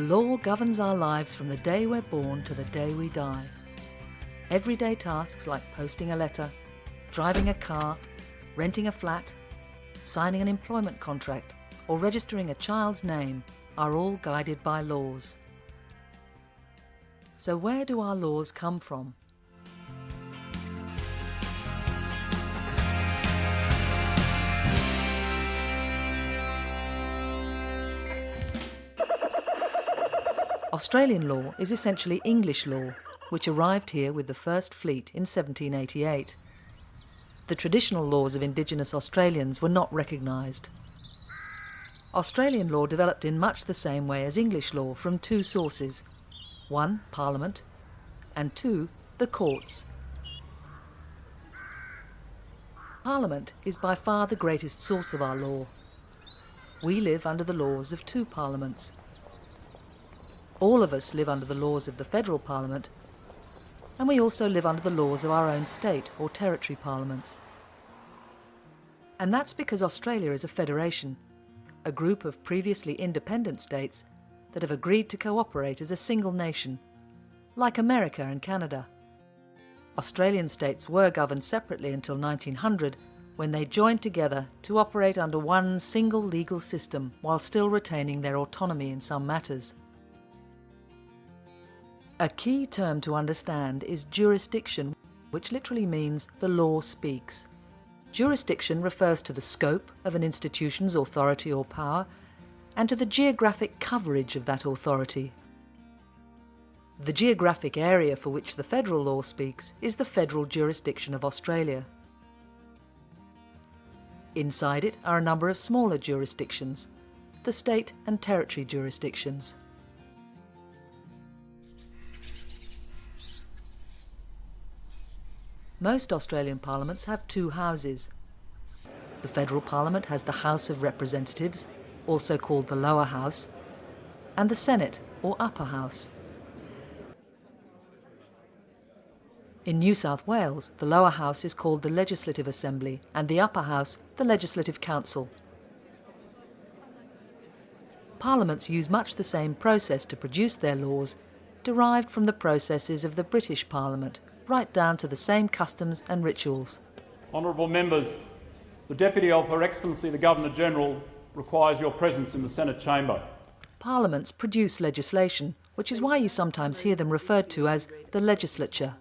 law governs our lives from the day we're born to the day we die. Everyday tasks like posting a letter, driving a car, renting a flat, signing an employment contract, or registering a child's name are all guided by laws. So where do our laws come from? Australian law is essentially English law, which arrived here with the First Fleet in 1788. The traditional laws of Indigenous Australians were not recognised. Australian law developed in much the same way as English law from two sources: one, Parliament, and two, the courts. Parliament is by far the greatest source of our law. We live under the laws of two parliaments. All of us live under the laws of the federal parliament, and we also live under the laws of our own state or territory parliaments. And that's because Australia is a federation, a group of previously independent states that have agreed to cooperate as a single nation, like America and Canada. Australian states were governed separately until 1900, when they joined together to operate under one single legal system while still retaining their autonomy in some matters. A key term to understand is jurisdiction, which literally means the law speaks. Jurisdiction refers to the scope of an institution's authority or power and to the geographic coverage of that authority. The geographic area for which the federal law speaks is the federal jurisdiction of Australia. Inside it are a number of smaller jurisdictions, the state and territory jurisdictions. Most Australian parliaments have two houses. The federal parliament has the House of Representatives, also called the lower house, and the Senate, or upper house. In New South Wales, the lower house is called the Legislative Assembly and the upper house the Legislative Council. Parliaments use much the same process to produce their laws, derived from the processes of the British Parliament, right down to the same customs and rituals. Honourable members, the Deputy of Her Excellency the Governor-General requires your presence in the Senate chamber. Parliaments produce legislation, which is why you sometimes hear them referred to as the legislature.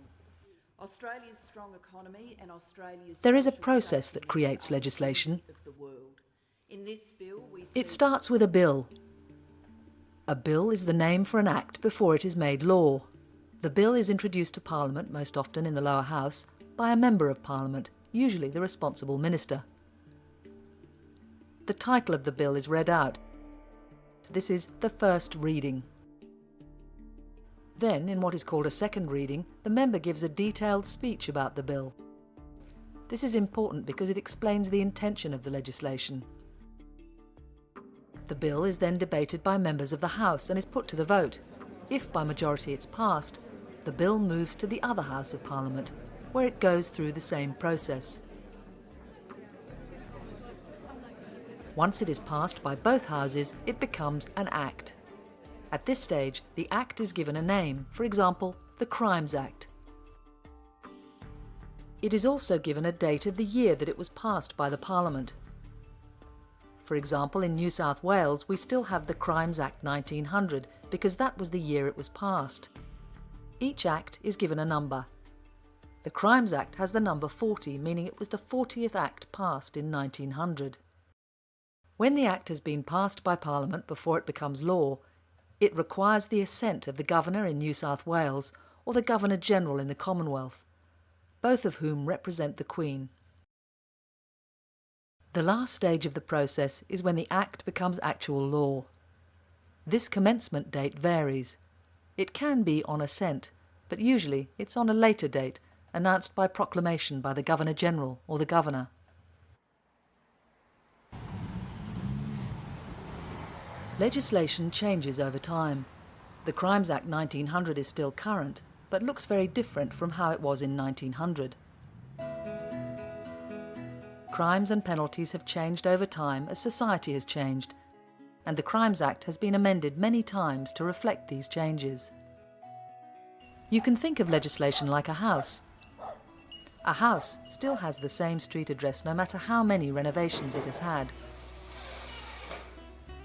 Australia's strong economy and Australia's There is a process that creates legislation. It starts with a bill. A bill is the name for an act before it is made law. The bill is introduced to Parliament, most often in the lower house, by a member of Parliament, usually the responsible minister. The title of the bill is read out. This is the first reading. Then, in what is called a second reading, the member gives a detailed speech about the bill. This is important because it explains the intention of the legislation. The bill is then debated by members of the House and is put to the vote. If by majority it's passed, the bill moves to the other House of Parliament, where it goes through the same process. Once it is passed by both houses, it becomes an Act. At this stage, the Act is given a name, for example, the Crimes Act. It is also given a date of the year that it was passed by the Parliament. For example, in New South Wales, we still have the Crimes Act 1900 because that was the year it was passed. Each Act is given a number. The Crimes Act has the number 40, meaning it was the 40th Act passed in 1900. When the Act has been passed by Parliament before it becomes law, it requires the assent of the Governor in New South Wales or the Governor-General in the Commonwealth, both of whom represent the Queen. The last stage of the process is when the Act becomes actual law. This commencement date varies. It can be on assent, but usually it's on a later date, announced by proclamation by the Governor-General or the Governor. Legislation changes over time. The Crimes Act 1900 is still current, but looks very different from how it was in 1900. Crimes and penalties have changed over time as society has changed. and the Crimes Act has been amended many times to reflect these changes. You can think of legislation like a house. A house still has the same street address no matter how many renovations it has had.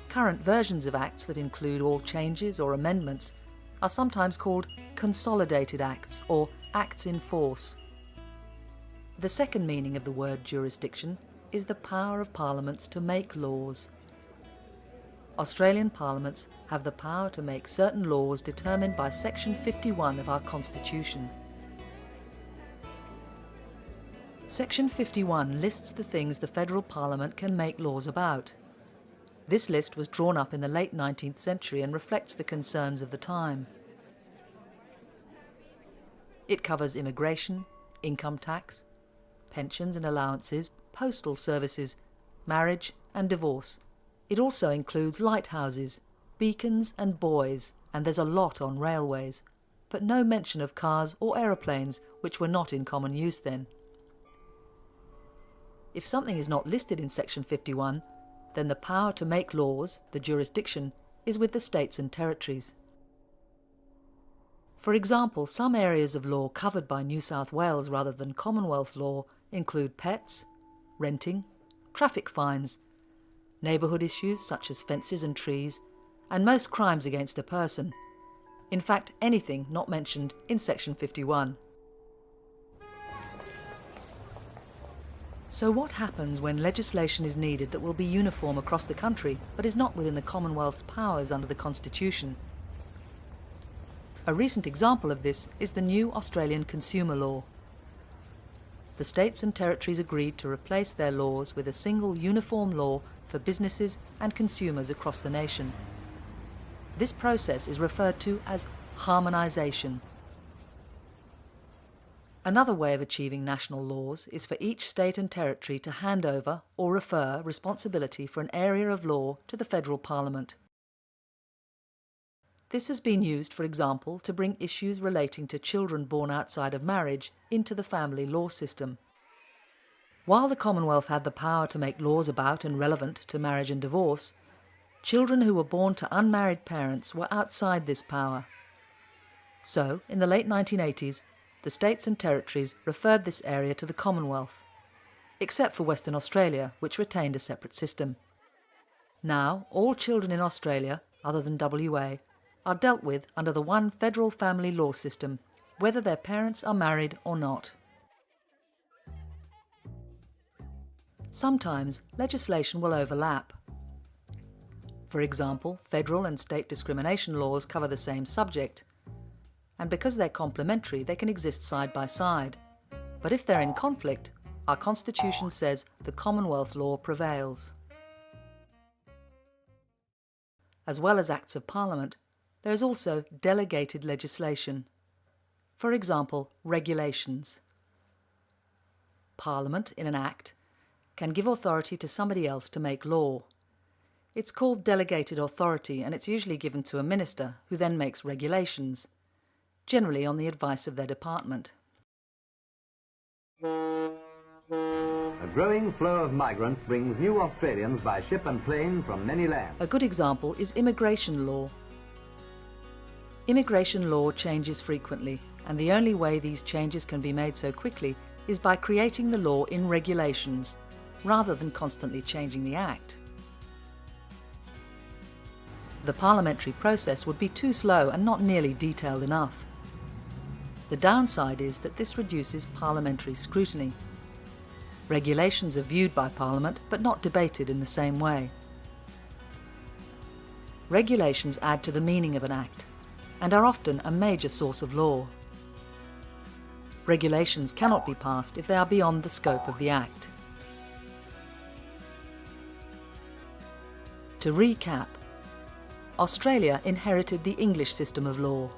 Current versions of acts that include all changes or amendments are sometimes called consolidated acts or acts in force. The second meaning of the word jurisdiction is the power of parliaments to make laws. Australian parliaments have the power to make certain laws determined by Section 51 of our Constitution. Section 51 lists the things the federal parliament can make laws about. This list was drawn up in the late 19th century and reflects the concerns of the time. It covers immigration, income tax, pensions and allowances, postal services, marriage and divorce. It also includes lighthouses, beacons and buoys, and there's a lot on railways, but no mention of cars or aeroplanes, which were not in common use then. If something is not listed in Section 51, then the power to make laws, the jurisdiction, is with the states and territories. For example, some areas of law covered by New South Wales rather than Commonwealth law include pets, renting, traffic fines, neighbourhood issues such as fences and trees, and most crimes against a person. In fact, anything not mentioned in Section 51. So what happens when legislation is needed that will be uniform across the country but is not within the Commonwealth's powers under the Constitution? A recent example of this is the new Australian consumer law. The states and territories agreed to replace their laws with a single uniform law for businesses and consumers across the nation. This process is referred to as harmonisation. Another way of achieving national laws is for each state and territory to hand over or refer responsibility for an area of law to the federal parliament. This has been used, for example, to bring issues relating to children born outside of marriage into the family law system. While the Commonwealth had the power to make laws about and relevant to marriage and divorce, children who were born to unmarried parents were outside this power. So, in the late 1980s, the states and territories referred this area to the Commonwealth, except for Western Australia, which retained a separate system. Now, all children in Australia, other than WA, are dealt with under the one federal family law system, whether their parents are married or not. Sometimes legislation will overlap. For example, federal and state discrimination laws cover the same subject, and because they're complementary, they can exist side by side. But if they're in conflict, our Constitution says the Commonwealth law prevails. As well as Acts of Parliament, there is also delegated legislation. For example, regulations. Parliament, in an Act, can give authority to somebody else to make law. It's called delegated authority, and it's usually given to a minister, who then makes regulations, generally on the advice of their department. A growing flow of migrants brings new Australians by ship and plane from many lands. A good example is immigration law. Immigration law changes frequently, and the only way these changes can be made so quickly is by creating the law in regulations, rather than constantly changing the Act. The parliamentary process would be too slow and not nearly detailed enough. The downside is that this reduces parliamentary scrutiny. Regulations are viewed by Parliament but not debated in the same way. Regulations add to the meaning of an Act and are often a major source of law. Regulations cannot be passed if they are beyond the scope of the Act. To recap, Australia inherited the English system of law.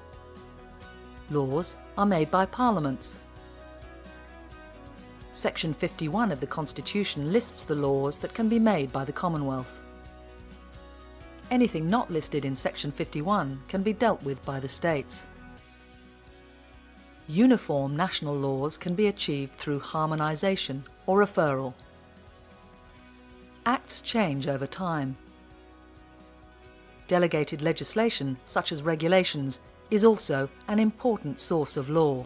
Laws are made by parliaments. Section 51 of the Constitution lists the laws that can be made by the Commonwealth. Anything not listed in Section 51 can be dealt with by the states. Uniform national laws can be achieved through harmonisation or referral. Acts change over time. Delegated legislation, such as regulations, is also an important source of law.